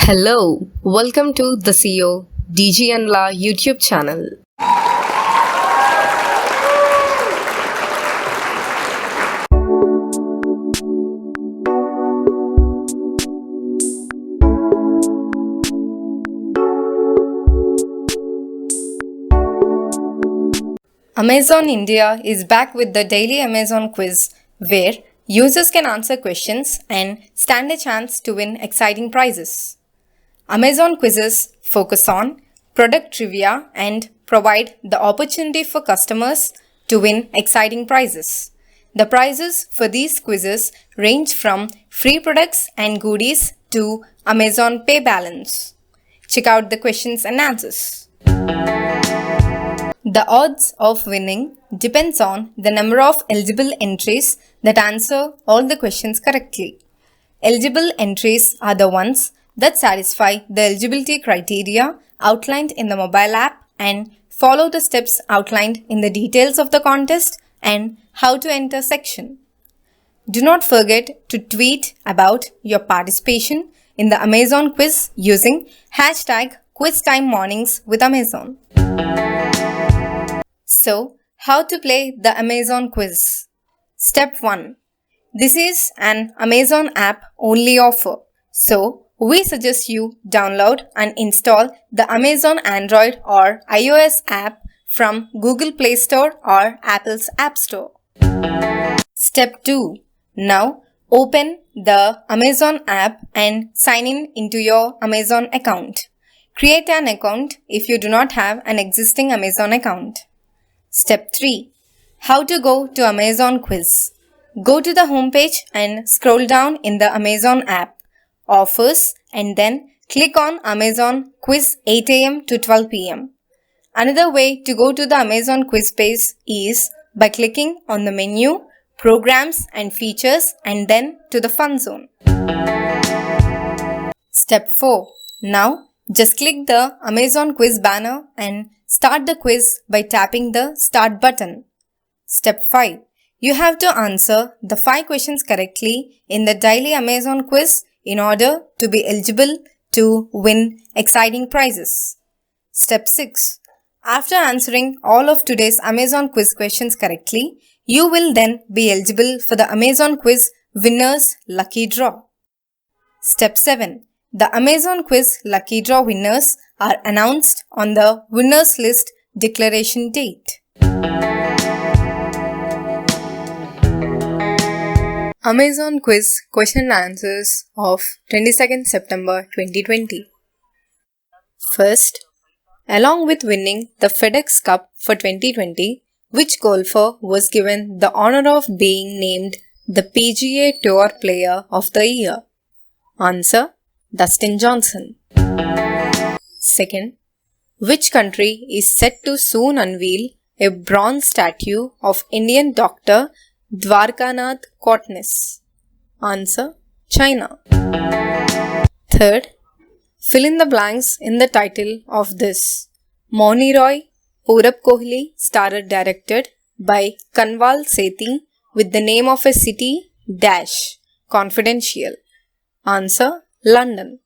Hello, welcome to the CEO dg&la YouTube channel. Amazon India is back with the daily Amazon quiz where users can answer questions and stand a chance to win exciting prizes. Amazon quizzes focus on product trivia and provide the opportunity for customers to win exciting prizes. The prizes for these quizzes range from free products and goodies to Amazon Pay balance. Check out the questions and answers. The odds of winning depends on the number of eligible entries that answer all the questions correctly. Eligible entries are the ones that satisfy the eligibility criteria outlined in the mobile app and follow the steps outlined in the details of the contest and how to enter section. Do not forget to tweet about your participation in the Amazon quiz using #QuizTimeMorningsWithAmazon. So, how to play the Amazon quiz? Step 1. This is an Amazon app only offer. So, we suggest you download and install the Amazon Android or iOS app from Google Play Store or Apple's App Store. Step 2. Now, open the Amazon app and sign in into your Amazon account. Create an account if you do not have an existing Amazon account. Step 3. How to go to Amazon quiz. Go to the homepage and scroll down in the Amazon app, Offers, and then click on Amazon Quiz 8 a.m. to 12 p.m. Another way to go to the Amazon quiz page is by clicking on the menu, Programs and Features, and then to the Fun Zone. Step 4. Now, just click the Amazon quiz banner and start the quiz by tapping the Start button. Step 5. You have to answer the 5 questions correctly in the daily Amazon quiz in order to be eligible to win exciting prizes. Step 6. After answering all of today's Amazon quiz questions correctly, you will then be eligible for the Amazon quiz winners lucky draw. Step 7. The Amazon quiz lucky draw winners are announced on the winners list declaration date. Amazon quiz question and answers of 22nd September 2020. First, along with winning the FedEx Cup for 2020, which golfer was given the honor of being named the PGA Tour Player of the Year? Answer: Dustin Johnson. Second, which country is set to soon unveil a bronze statue of Indian doctor Dwarkanath Kotnis? Answer: China. Third, fill in the blanks in the title of this Mouni Roy, Purab Kohli starrer directed by Kanwal Sethi with the name of a city dash confidential. Answer: London.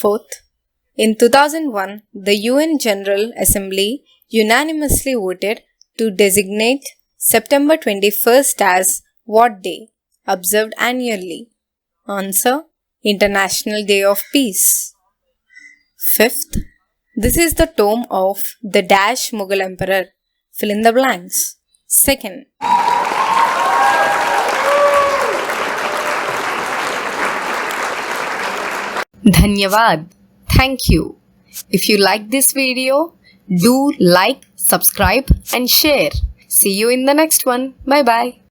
Fourth, in 2001, the UN General Assembly unanimously voted to designate September 21st as what day, observed annually? Answer: International Day of Peace. Fifth, this is the tomb of the dash Mughal Emperor. Fill in the blanks. Second. Dhanyavad. Thank you. If you like this video, do like, subscribe and share. See you in the next one. Bye bye.